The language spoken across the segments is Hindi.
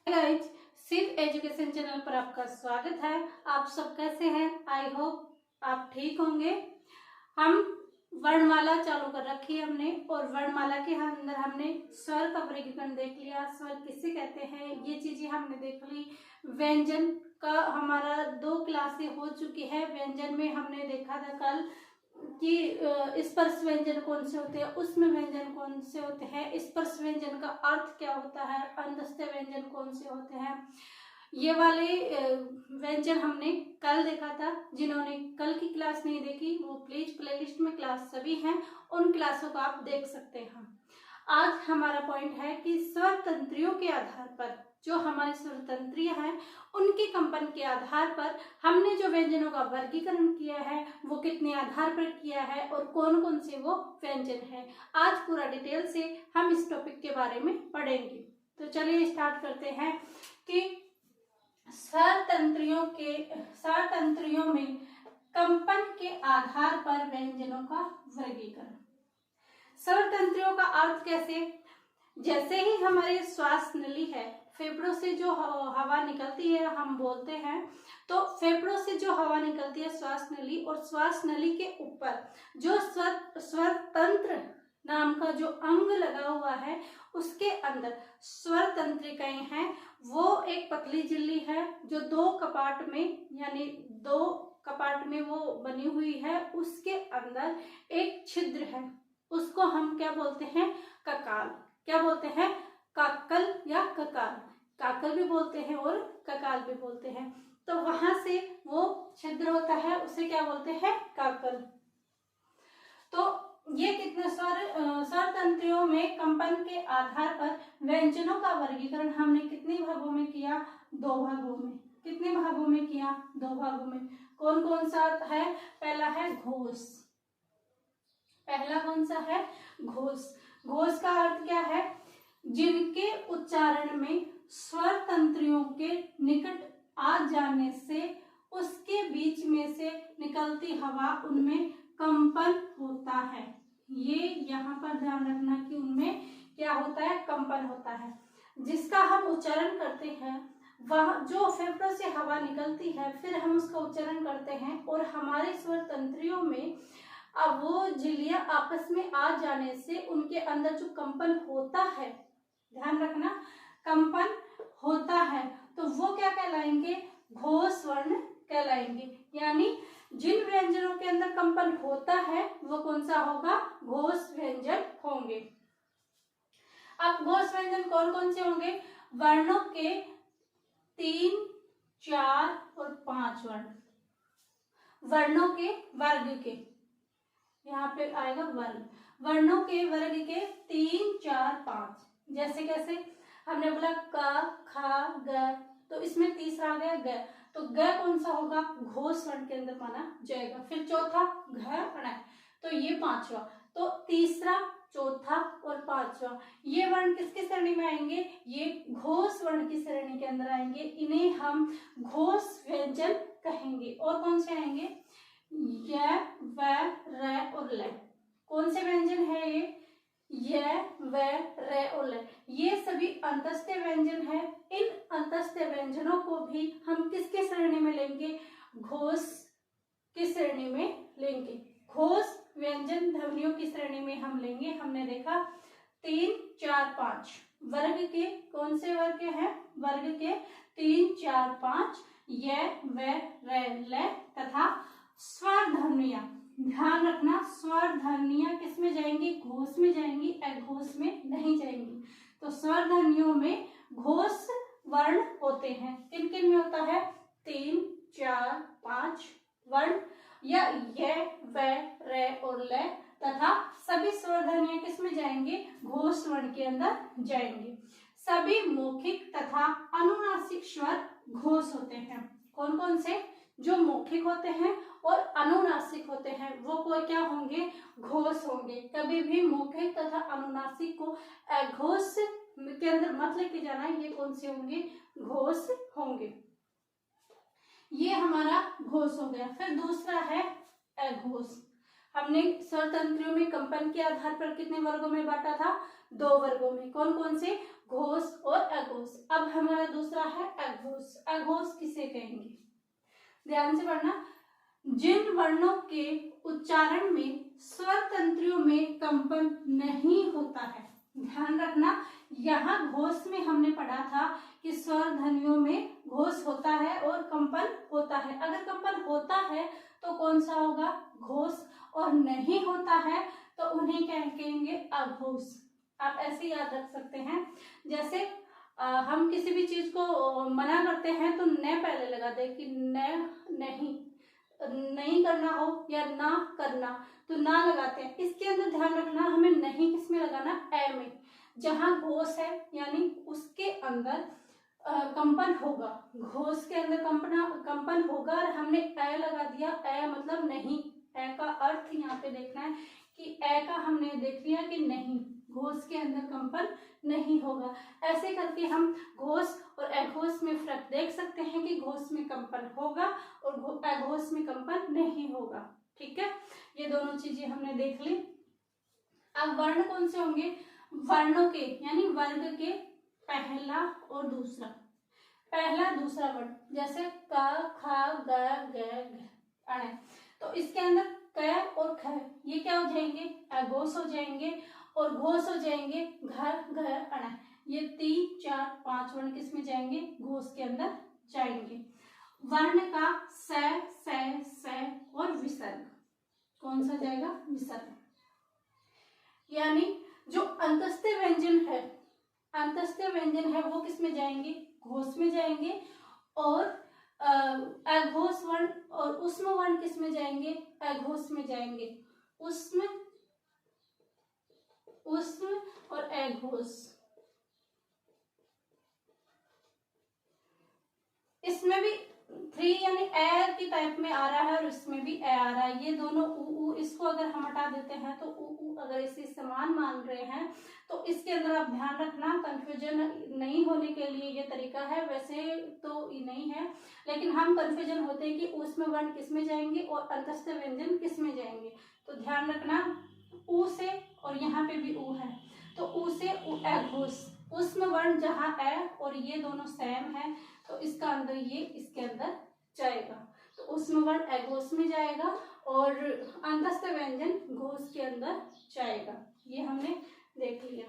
गाइज, सिर्फ एजुकेशन चैनल पर आपका स्वागत है। आप सब कैसे हैं? आई होप आप ठीक होंगे। हम वर्णमाला चालू कर रखी है हमने, और वर्णमाला के अंदर हमने स्वर का वर्गीकरण देख लिया। स्वर किसे कहते हैं ये चीजें हमने देख ली। व्यंजन का हमारा 2 क्लासें हो चुकी है। व्यंजन में हमने देखा था कल कि स्पर्श व्यंजन कौन से होते हैं, उसमें व्यंजन कौन से होते हैं, स्पर्श व्यंजन का अर्थ क्या होता है, अंतस्थ व्यंजन कौन से होते हैं। ये वाले व्यंजन हमने कल देखा था। जिन्होंने कल की क्लास नहीं देखी वो प्लीज प्लेलिस्ट में क्लास सभी हैं, उन क्लासों को आप देख सकते हैं। आज हमारा पॉइंट है कि स्वर तंत्रियों के आधार पर, जो हमारे स्वर तंत्रियां हैं उनके कंपन के आधार पर हमने जो व्यंजनों का वर्गीकरण किया है वो कितने आधार पर किया है और कौन कौन से वो व्यंजन है। आज पूरा डिटेल से हम इस टॉपिक के बारे में पढ़ेंगे। तो चलिए स्टार्ट करते हैं कि स्वर तंत्रियों में कंपन के आधार पर व्यंजनों का वर्गीकरण। स्वर तंत्रियों का अर्थ कैसे? जैसे ही हमारे श्वास नली है, फेफड़ों से जो हवा निकलती है हम बोलते हैं, तो फेफड़ों से जो हवा निकलती है श्वास नली, और श्वास नली के ऊपर जो स्वर तंत्र नाम का जो अंग लगा हुआ है उसके अंदर स्वर तंत्रिकाएं हैं। वो एक पतली झिल्ली है जो 2 कपाट में, यानी 2 कपाट में वो बनी हुई है। उसके अंदर एक छिद्र है, उसको हम क्या बोलते हैं? ककाल। क्या बोलते हैं? काकल या ककाल। काकल भी बोलते हैं और ककाल भी बोलते हैं। तो वहां से वो छिद्र होता है, उसे क्या बोलते हैं? काकल। तो ये कितने स्वर तंत्रियों में कंपन के आधार पर व्यंजनों का वर्गीकरण हमने कितने भागों में किया? 2 भागों में। कितने भागों में किया? 2 भागों में। कौन कौन सा है? पहला है घोष। पहला कौन सा है? घोष। घोष का अर्थ क्या है? जिनके उच्चारण में स्वर तंत्रियों के निकट आ जाने से उसके बीच में से निकलती हवा उनमें कंपन होता है। ये यहाँ पर ध्यान रखना कि उनमें क्या होता है? कंपन होता है। जिसका हम उच्चारण करते हैं, वह जो फेफड़ों से हवा निकलती है, फिर हम उसका उच्चारण करते हैं और हमारे स्वर तंत्रियों में अब वो झिल्लियां आपस में आ जाने से उनके अंदर जो कंपन होता है, ध्यान रखना, कंपन होता है, तो वो क्या कहलाएंगे? घोष वर्ण कहलाएंगे। यानी जिन व्यंजनों के अंदर कंपन होता है वो कौन सा होगा? घोष व्यंजन होंगे। अब घोष व्यंजन कौन कौन से होंगे? वर्णों के 3, 4 और 5 वर्ण। वर्णों के वर्ग के, यहाँ पे आएगा वर्ग। वर्णों के वर्ग के 3, 4, 5। जैसे कैसे? हमने बोला क, ख, ग, तो इसमें तीसरा आ गया ग। तो ग कौन सा होगा? घोष वर्ण के अंदर माना जाएगा। फिर चौथा घ, ण, तो ये 5वां। तो तीसरा, चौथा और 5वां ये वर्ण किसकी श्रेणी में आएंगे? ये घोष वर्ण की श्रेणी के अंदर आएंगे। इन्हें हम घोष व्यंजन कहेंगे। और कौन से आएंगे? य, व, र और ल। कौन से व्यंजन है ये? य, व, र और ल। ये सभी अंतस्थ व्यंजन है। इन अंतस्थ व्यंजनों को भी हम किसके श्रेणी में लेंगे? घोष की श्रेणी में लेंगे। घोष व्यंजन ध्वनियों की श्रेणी में हम लेंगे। हमने देखा 3, 4, 5 वर्ग के। कौन से वर्ग के हैं? वर्ग के 3, 4, 5 य, व, र, ल तथा स्वर ध्वनियां। ध्यान रखना, स्वर ध्वनियां किस में जाएंगी? घोष में जाएंगी, अघोष में नहीं जाएंगी। तो स्वर ध्वनियों में घोष वर्ण होते हैं। किन किन में होता है? 3, 4, 5 वर्ण, या य, व, र और ल तथा सभी स्वर ध्वनियां किस में जाएंगे? घोष वर्ण के अंदर जाएंगे। सभी मौखिक तथा अनुनासिक स्वर घोष होते हैं। कौन कौन से? जो मौखिक होते हैं और अनुनासिक होते हैं वो कोई क्या होंगे? घोष होंगे। कभी भी मौखिक तथा अनुनासिक को अघोष के अंदर मत लेके जाना। ये कौन से होंगे? घोष होंगे। ये हमारा घोष हो गया। फिर दूसरा है अघोष। हमने स्वर तंत्रियों में कंपन के आधार पर कितने वर्गों में बांटा था? 2 वर्गों में। कौन कौन से? घोष और अघोष। अब हमारा दूसरा है अघोष। अघोष किसे कहेंगे, ध्यान से पढ़ना। जिन वर्णों के उच्चारण में स्वर तंत्रियों में कंपन नहीं होता है, ध्यान रखना, यहाँ घोष में हमने पढ़ा था कि स्वर ध्वनियों में घोष होता है और कंपन होता है। अगर कंपन होता है तो कौन सा होगा, घोष, और नहीं होता है तो उन्हें क्या कहेंगे, अघोष। आप ऐसे याद रख सकते हैं, जैसे हम किसी भी चीज को मना करते हैं तो न पहले लगाते हैं कि नहीं करना हो या ना करना तो ना लगाते हैं। इसके अंदर ध्यान रखना, हमें नहीं किस में लगाना, ए में। जहां घोष है यानी उसके अंदर कंपन होगा, घोष के अंदर कंपन होगा और हमने ए लगा दिया। ए मतलब नहीं, ए का अर्थ यहाँ पे देखना है कि ए का हमने देख लिया कि नहीं, घोष के अंदर कंपन नहीं होगा। ऐसे करके हम घोष और अघोष में फर्क देख सकते हैं कि घोष में कंपन होगा और अघोष में कंपन नहीं होगा। ठीक है, ये दोनों चीजें हमने देख ली। अब वर्ण कौन से होंगे, वर्णों के यानी वर्ग के पहला और दूसरा, पहला दूसरा वर्ण, जैसे क ख ग घ अण, तो इसके अंदर क और ख ये क्या हो जाएंगे, अघोष हो जाएंगे, और घोष हो जाएंगे घ घ अण। ये 3 4 5 वर्ण किस में जाएंगे, घोष के अंदर जाएंगे। वर्ण का स और विसर्ग कौन सा जाएगा, विसर्ग, यानी जो अंतस्थ व्यंजन है, अंतस्थ व्यंजन है वो किस में जाएंगे, घोष में जाएंगे, और अघोष वर्ण और उष्म वर्ण किस में जाएंगे, अघोष में जाएंगे। उष्म और अघोष, इसमें भी 3 यानी ए की टाइप में आ रहा है और इसमें भी ए आ रहा है। ये दोनों उ, इसको अगर हम हटा देते हैं तो उ अगर इसे समान मान रहे हैं तो इसके अंदर आप ध्यान रखना, कंफ्यूजन नहीं होने के लिए ये तरीका है। वैसे तो ये नहीं है, लेकिन हम कंफ्यूजन होते हैं कि उसमें वर्ण किस में जाएंगे और अंतस्थ व्यंजन किस में जाएंगे। तो ध्यान रखना, उ से, और यहाँ पे भी उ है तो उ से अघोष, उष्म वर्ण जहाँ ए और ये दोनों सेम है तो इसका अंदर ये इसके अंदर जाएगा, तो उष्म वर्ण अघोष में जाएगा और अंतस्थ व्यंजन घोष के अंदर जाएगा। ये हमने देख लिया।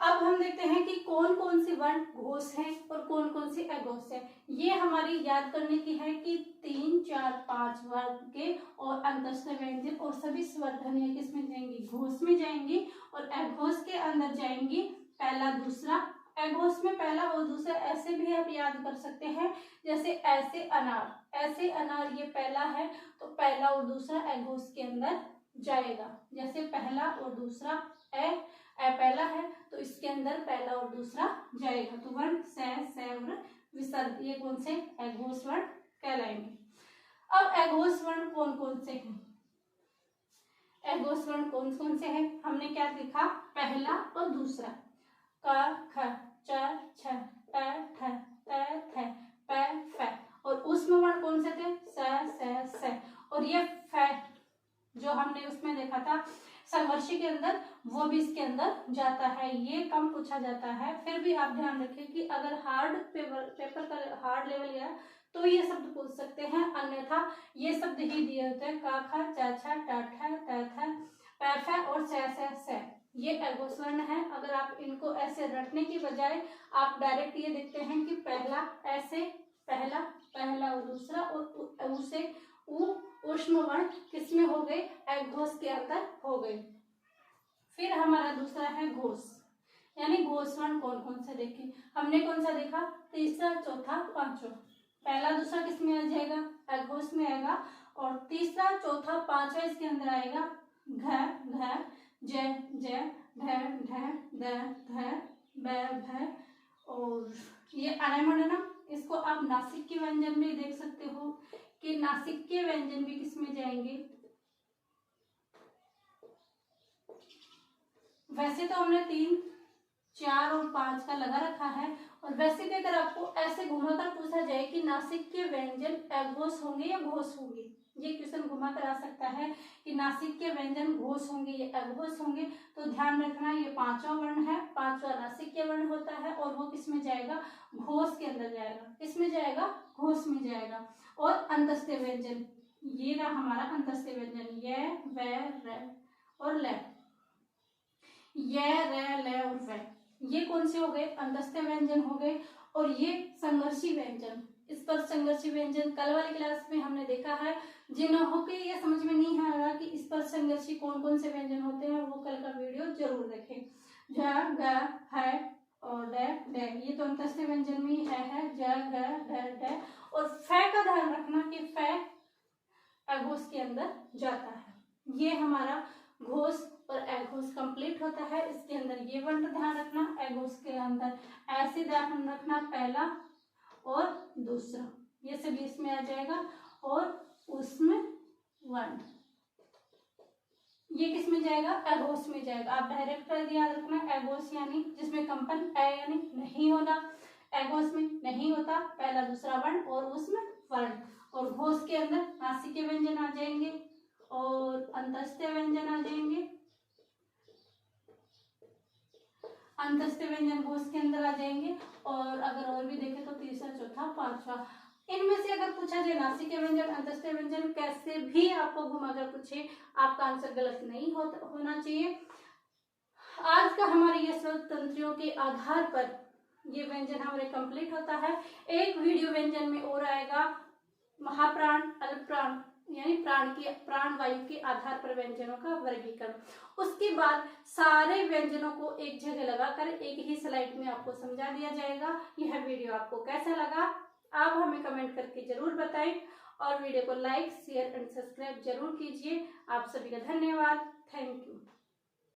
अब हम देखते हैं कि कौन कौन से वर्ण घोष हैं और कौन कौन से अघोष हैं। ये हमारी याद करने की है कि 3 4 5 वर्ण के और अंतस्थ व्यंजन और सभी स्वर ध्वनियां किस में जाएंगी, घोष में जाएंगी, और अघोष के अंदर जाएंगी पहला दूसरा। अघोष में पहला और दूसरा ऐसे भी आप याद कर सकते हैं, जैसे ऐसे अनार, ऐसे अनार ये पहला है तो पहला और दूसरा अघोष के अंदर जाएगा। जैसे पहला और दूसरा ए पहला है तो इसके अंदर पहला और दूसरा जाएगा। तो वर्ण से और विसर्ग ये कौन से, अघोष वर्ण कहलाएंगे। अब अघोष वर्ण कौन कौन से हैं, अघोष वर्ण कौन कौन से हैं, हमने क्या लिखा, पहला और दूसरा, क ख च छ ट ठ त थ प फ, और उष्म वर्ण कौन से थे, स, और ये फ जो हमने उसमें देखा था संघर्ष के अंदर, वो भी इसके अंदर जाता है। ये कम पूछा जाता है, फिर भी आप ध्यान रखें कि अगर हार्ड पेपर का हार्ड लेवल गया तो ये शब्द पूछ सकते हैं, अन्यथा ये शब्द ही दिए होते हैं, का ख च छ ट ठ त थ प फ और स, ये अघोष वर्ण है। अगर आप इनको ऐसे रटने की बजाय आप डायरेक्ट ये देखते हैं कि पहला ऐसे, पहला और दूसरा, और उसे उष्म वर्ण किसमें हो गए, अघोष के अंदर हो गए। फिर हमारा दूसरा है घोष, यानी घोष वर्ण कौन कौन से देखे, हमने कौन सा देखा, तीसरा चौथा पांचवा, पहला दूसरा किस में आ जाएगा, अघोष में आएगा, और तीसरा चौथा पांचवा इसके अंदर आएगा घ ज ढ ढ द ध ब भ, और ये अणमणना, इसको आप नासिक के व्यंजन में देख सकते हो कि नासिक के व्यंजन भी किस में जाएंगे। वैसे तो हमने 3 4 और 5 का लगा रखा है, और वैसे भी अगर आपको ऐसे घुमाकर पूछा जाए कि नासिक के व्यंजन अघोष होंगे या घोष होंगे, ये क्वेश्चन घुमा कर आ सकता है कि नासिक के व्यंजन घोष होंगे या अघोष होंगे, तो ध्यान रखना ये पांचवा वर्ण है, पांचवा नासिक के वर्ण होता है और वो किस में जाएगा, घोष के अंदर जाएगा। किस में जाएगा, घोष में जाएगा। और अंतस्थ व्यंजन, ये रहा हमारा अंतस्थ व्यंजन, य व र और ल, य र ल और व, ये कौन से हो गए, अंतस्थ व्यंजन हो गए। और ये संघर्षी व्यंजन, इस पर संघर्षी व्यंजन कल वाली क्लास में हमने देखा है। जिन्हों को ये समझ में नहीं आएगा कि इस पर संघर्षी कौन कौन से व्यंजन होते हैं, वो कल का वीडियो जरूर देखें। झ ग है और ड ड, ये तो अंतस्थ व्यंजन में ही है ज ग ढ ड। और फ का ध्यान रखना कि फ अघोष के अंदर जाता है। ये हमारा घोष और अघोष कंप्लीट होता है। इसके अंदर ये वर्ण ध्यान रखना, अघोष के अंदर ऐसे ध्यान रखना, पहला और दूसरा, ये सभी इसमें आ जाएगा। और उसमें वर्ण, ये किस में जाएगा, अघोष में जाएगा। आप डायरेक्ट याद रखना, अघोष यानी जिसमें कंपन अ यानी नहीं होना, अघोष में नहीं होता, पहला दूसरा वर्ण और उसमें वर्ण। और घोष के अंदर नासिक के व्यंजन आ जाएंगे और अंतस्थ व्यंजन आ जाएंगे, अंतस्थ व्यंजन घोष के अंदर आ जाएंगे। और अगर और भी देखें तो तीसरा, चौथा, पांचवा, इनमें से अगर पूछा जाए नासिक व्यंजन, अंतस्थ व्यंजन, कैसे भी आपको घुमाकर पूछे, आपका आंसर गलत नहीं होना चाहिए। आज का हमारे ये स्रोत तंत्रियों के आधार पर ये व्यंजन हमारे कंप्लीट होता है। एक वीडियो व्यंजन में और आएगा महाप्राण, अल्पप्राण यानी प्राण वायु के आधार पर व्यंजनों का वर्गीकरण। उसके बाद सारे व्यंजनों को एक जगह लगाकर एक ही स्लाइड में आपको समझा दिया जाएगा। यह वीडियो आपको कैसा लगा आप हमें कमेंट करके जरूर बताएं और वीडियो को लाइक, शेयर एंड सब्सक्राइब जरूर कीजिए। आप सभी का धन्यवाद। Thank you.